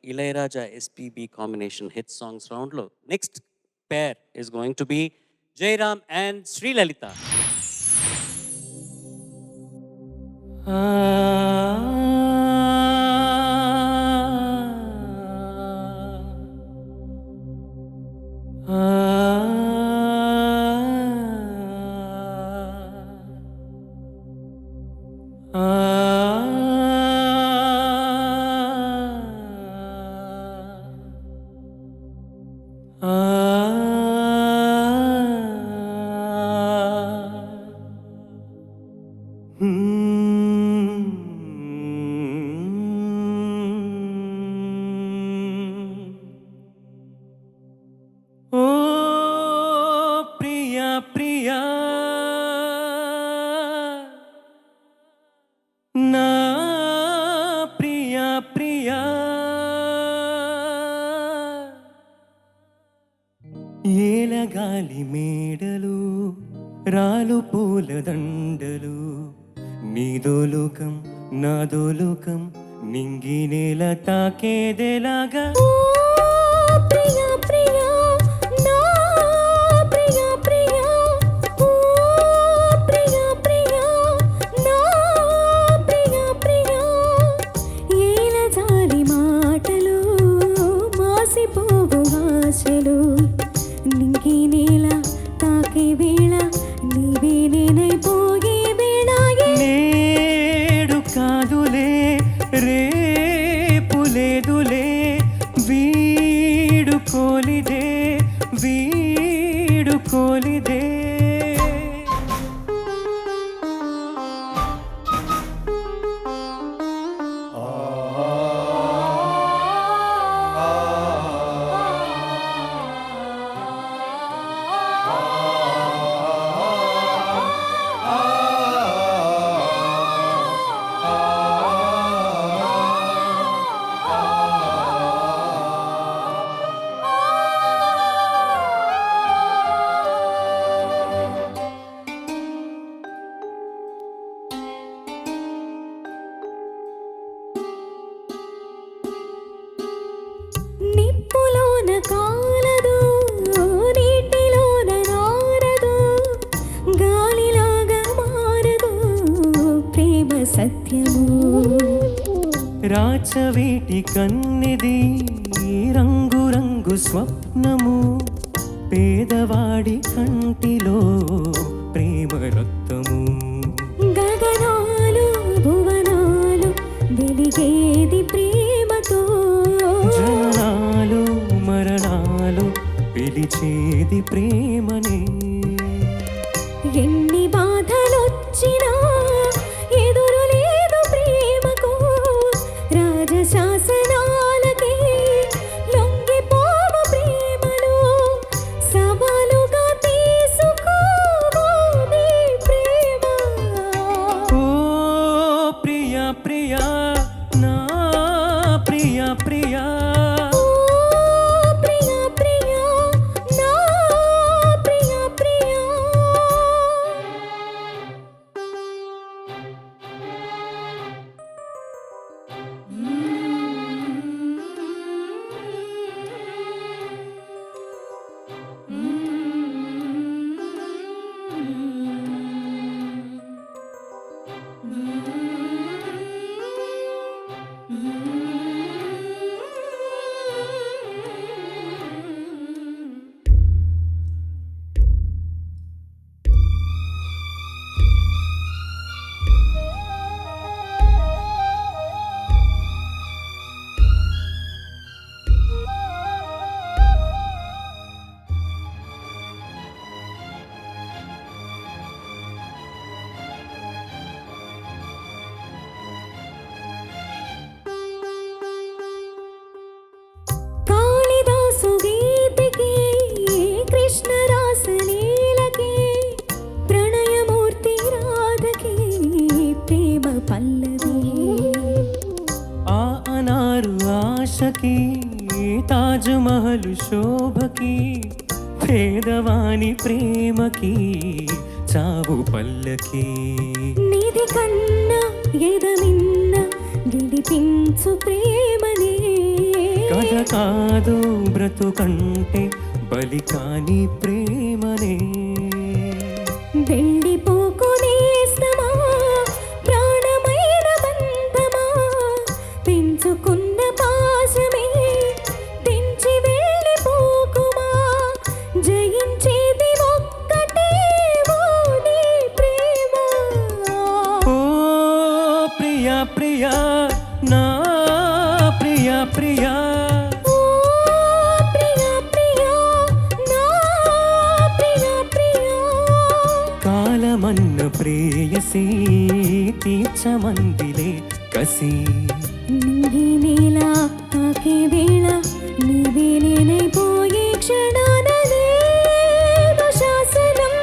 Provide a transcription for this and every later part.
Ilayaraja SPB combination hit songs round lo next pair is going to be Jairam and Sri Lalita. ఏలగాలి మేడలు రాలు పూల దండలు నీదోలోకం నాదోలోకం నింగి నేల తాకేదేలాగా నేడు కాదులే రేపు లేదులే వీడుకోలిదే వీడుకోలిదే కాలదు నీటిలోన నారదు గాలిలాగా మారదు ప్రేమ సత్యము రాచవేటి కన్నిది రంగు రంగు స్వప్నము పేదవాడి కంటిలో ప్రేమ రక్తము గగనాలు భువనాలు వెలిగేది ప్రేమతో జనాలు మరణాలు పిలిచేది ప్రేమనే ఎన్ని బాధలొచ్చినా ఎదురు లేదు ప్రేమకు రాజశాసనాలకి లొంగిపోవు ప్రేమను సవాలుగా తీసుకోబోది ప్రేమ ఓ ప్రియా ప్రియా నా ప్రియా ప్రియా ఆశకి తాజ్మహల్ శోభకి పేదవాని ప్రేమకి చావు పల్లకి నిధి కన్నా ఎదమిన్న గెలిపించు ప్రేమనే కథ కాదు బ్రతుకంటే బలి కాని ప్రేమనే వెళ్ళిపోకునేస్తమా ప్రాణమైన బంధమా పెంచుకున్న పాశమే తెంచి వెళ్ళిపోకుమా జయించేది ఒక్కటే ఓ నీ ప్రేమ ఓ ప్రియా ప్రియా నా ప్రియా ప్రియా ఓ ప్రియా ప్రియా నా ప్రియా ప్రియా కాలమన్న ప్రేయసి తీర్చమందిలే కసి నింగి నేల తాకే వేళ నీవే నేనైపోయే క్షణాన లేదు శాసనం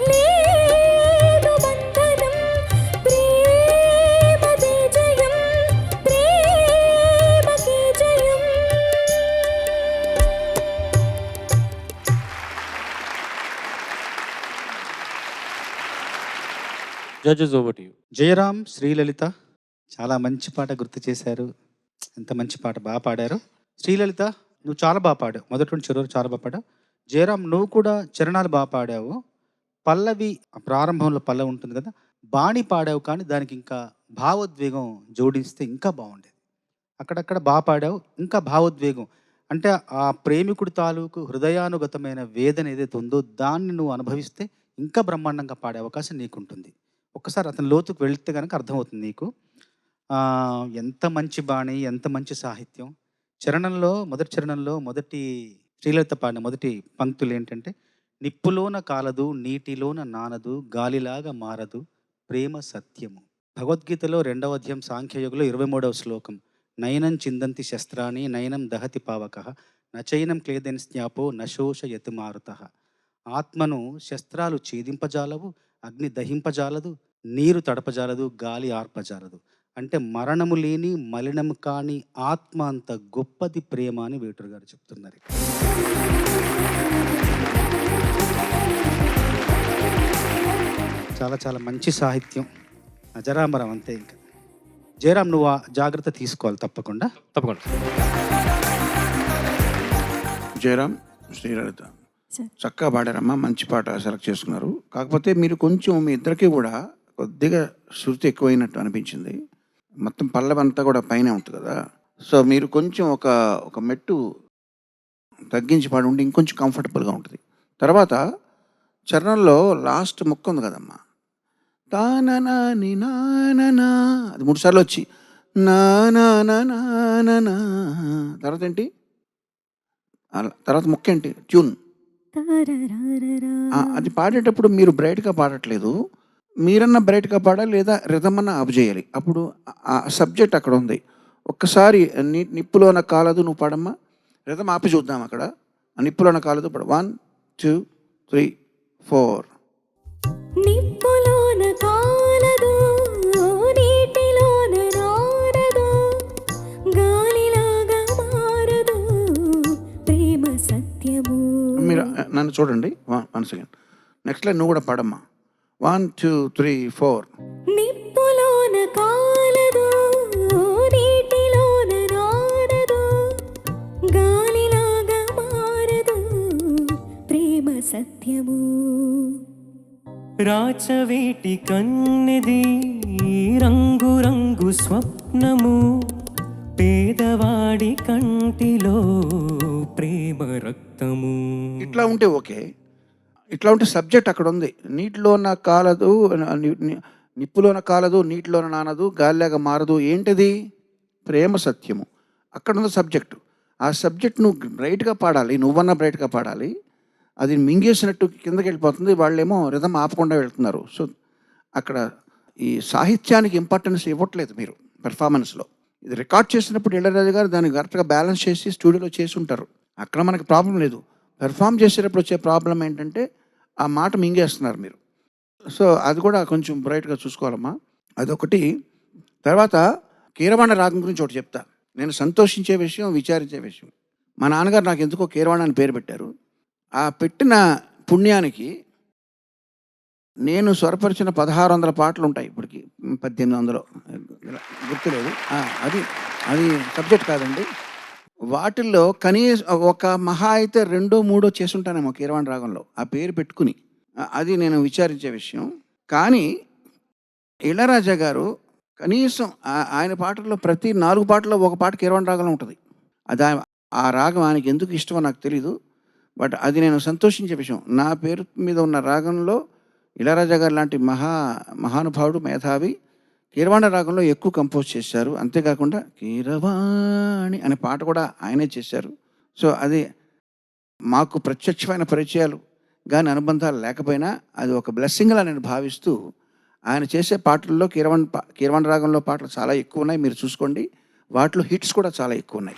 లేదు బంధనం ప్రేమదే జయం ప్రేమకే జయం Judges, over to you. Jayaram Sri Lalitha చాలా మంచి పాట గుర్తు చేశారు. ఎంత మంచి పాట బాగా పాడారు. శ్రీలలిత నువ్వు చాలా బాగా పాడావు, మొదటి నుంచి చివరి వరకు చాలా బాగా పాడావు. జయరామ్ నువ్వు కూడా చరణాలు బాగా పాడావు. పల్లవి ప్రారంభంలో పల్లవి ఉంటుంది కదా, బాణి పాడావు, కానీ దానికి ఇంకా భావోద్వేగం జోడిస్తే ఇంకా బాగుండేది. అక్కడక్కడ బాగా పాడావు, ఇంకా భావోద్వేగం అంటే ఆ ప్రేమికుడి తాలూకు హృదయానుగతమైన వేదన ఏదైతే ఉందో దాన్ని నువ్వు అనుభవిస్తే ఇంకా బ్రహ్మాండంగా పాడే అవకాశం నీకుంటుంది. ఒక్కసారి అతని లోతుకు వెళితే కనుక అర్థమవుతుంది నీకు. ఎంత మంచి బాణి, ఎంత మంచి సాహిత్యం. మొదటి చరణంలో మొదటి శ్రీలలిత పాడిన మొదటి పంక్తులు ఏంటంటే, నిప్పులోన కాలదు నీటిలోన నానదు గాలిలాగా మారదు ప్రేమ సత్యము. భగవద్గీతలో 2వ అధ్యాయం సాంఖ్యయోగంలో 23వ శ్లోకం, నయనం చిందంతి శస్త్రాన్ని నయనం దహతి పావక నచైనం క్లేదెన్ స్న్యాపో నశోష యతి మారుత. ఆత్మను శస్త్రాలు ఛేదింపజాలవు, అగ్ని దహింపజాలదు, నీరు తడపజాలదు, గాలి ఆర్పజాలదు. అంటే మరణము లేని మలినము కాని ఆత్మ అంత గొప్పది ప్రేమ అని వేటూరు గారు చెప్తున్నారు. చాలా చాలా మంచి సాహిత్యం, అజరామరం అంతే. ఇంకా జయరామ్ నువ్వు ఆ జాగ్రత్త తీసుకోవాలి తప్పకుండా. తప్పకుండా. జయరామ్ శ్రీలలిత సార్. చక్కగా పాడారమ్మా, మంచి పాట సెలెక్ట్ చేసుకున్నారు. కాకపోతే మీరు కొంచెం మీ ఇద్దరికి కూడా కొద్దిగా శృతి ఎక్కువైనట్టు అనిపించింది. మొత్తం పల్లవి అంతా కూడా పైనే ఉంటుంది కదా, సో మీరు కొంచెం ఒక మెట్టు తగ్గించి పాడి ఉంటే ఇంకొంచెం కంఫర్టబుల్గా ఉంటుంది. తర్వాత చరణంలో లాస్ట్ ముక్క ఉంది కదమ్మా, తాననా ని నాననా, అది 3 సార్లు వచ్చి నా తర్వాత ఏంటి, తర్వాత ముక్క ఏంటి, ట్యూన్. అది పాడేటప్పుడు మీరు బ్రైట్గా పాడట్లేదు, మీరన్నా బ్రైట్గా పాడాలి లేదా రిథమ్ అన్న ఆఫ్ చేయాలి. అప్పుడు ఆ సబ్జెక్ట్ అక్కడ ఉంది. ఒక్కసారి నిప్పులోన కాలదు నువ్వు పాడమ్మా, రిథమ్ ఆపి చూద్దాం. అక్కడ నిప్పులోన కాలదు పాడు. 1 2 3 4. నిప్పులోన కాలదు నీటిలోన నారదు గాలిలాగా మారదు ప్రేమ సత్యము. మీరు నన్ను చూడండి, 1 సెకండ్. నెక్స్ట్ లైన్ నువ్వు కూడా పాడమ్మా. 1 2 3 4. నిప్పులోన కాలదు నీటిలోన నారదు గాలిలాగా మారదు ప్రేమ సత్యము. రాచవేటి కన్నెది రంగు రంగు స్వప్నము పేదవాడి కంటిలో ప్రేమ రక్తము. ఇట్లా ఉంటే ఓకే, ఇట్లా ఉంటే సబ్జెక్ట్ అక్కడ ఉంది. నీటిలోన కాలదు, నిప్పులోన కాలదు, నీటిలోన నానదు, గాలిలాగా మారదు. ఏంటిది, ప్రేమ సత్యము. అక్కడ ఉంది సబ్జెక్టు. ఆ సబ్జెక్ట్ నువ్వు బ్రైట్గా పాడాలి, నువ్వన్నా బ్రైట్గా పాడాలి. అది మింగేసినట్టు కిందకి వెళ్ళిపోతుంది, వాళ్ళేమో రిథమ్ ఆపకుండా వెళ్తున్నారు. సో అక్కడ ఈ సాహిత్యానికి ఇంపార్టెన్స్ ఇవ్వట్లేదు మీరు పెర్ఫార్మెన్స్లో. ఇది రికార్డ్ చేసినప్పుడు ఇళయరాజా గారు దాన్ని కరెక్ట్గా బ్యాలెన్స్ చేసి స్టూడియోలో చేసి ఉంటారు. అక్కడ మనకి ప్రాబ్లం లేదు. పెర్ఫామ్ చేసేటప్పుడు వచ్చే ప్రాబ్లం ఏంటంటే ఆ మాట మింగేస్తున్నారు మీరు. సో అది కూడా కొంచెం బ్రైట్గా చూసుకోవాలమ్మా, అదొకటి. తర్వాత కీరవాణ రాగం గురించి ఒకటి చెప్తా. నేను సంతోషించే విషయం, విచారించే విషయం. మా నాన్నగారు నాకు ఎందుకో కీరవాణ అని పేరు పెట్టారు. ఆ పెట్టిన పుణ్యానికి నేను స్వరపరిచిన 1600 పాటలు ఉంటాయి ఇప్పటికి, 1800 గుర్తులేదు. అది సబ్జెక్ట్ కాదండి. వాటిల్లో కనీసం ఒక మహా అయితే 2, 3 చేసుంటానేమో కీరవాణి రాగంలో ఆ పేరు పెట్టుకుని. అది నేను విచారించే విషయం. కానీ ఇళయరాజా గారు కనీసం ఆయన పాటల్లో ప్రతి 4 పాటల్లో ఒక పాట కీరవాణి రాగంలో ఉంటుంది. అది ఆ రాగం ఆయనకి ఎందుకు ఇష్టమో నాకు తెలీదు. బట్ అది నేను సంతోషించే విషయం. నా పేరు మీద ఉన్న రాగంలో ఇళయరాజా గారు లాంటి మహానుభావుడు, మేధావి కీరవాణి రాగంలో ఎక్కువ కంపోజ్ చేశారు. అంతేకాకుండా కీరవాణి అనే పాట కూడా ఆయనే చేశారు. సో అది మాకు ప్రత్యక్షమైన పరిచయాలు కానీ అనుబంధాలు లేకపోయినా అది ఒక బ్లెస్సింగ్లా నేను భావిస్తూ ఆయన చేసే పాటల్లో కీరవాణి రాగంలో పాటలు చాలా ఎక్కువ ఉన్నాయి. మీరు చూసుకోండి, వాటిలో హిట్స్ కూడా చాలా ఎక్కువ ఉన్నాయి.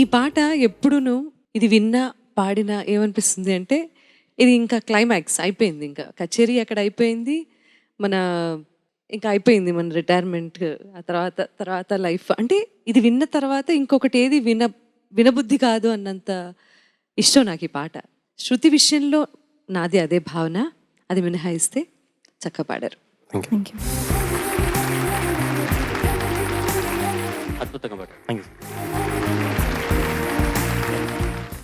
ఈ పాట ఎప్పుడును ఇది విన్నా పాడినా ఏమనిపిస్తుంది అంటే ఇది ఇంకా క్లైమాక్స్ అయిపోయింది, ఇంకా కచేరీ అక్కడ అయిపోయింది, ఇంకా అయిపోయింది మన రిటైర్మెంట్. ఆ తర్వాత లైఫ్ అంటే ఇది విన్న తర్వాత ఇంకొకటి ఏది వినబుద్ధి కాదు అన్నంత ఇష్టం నాకు ఈ పాట. శృతి విషయంలో నాది అదే భావన, అది మినహాయిస్తే చక్కగా పాడారు. Thank you. అద్భుతంగా పాడారు. Thank you.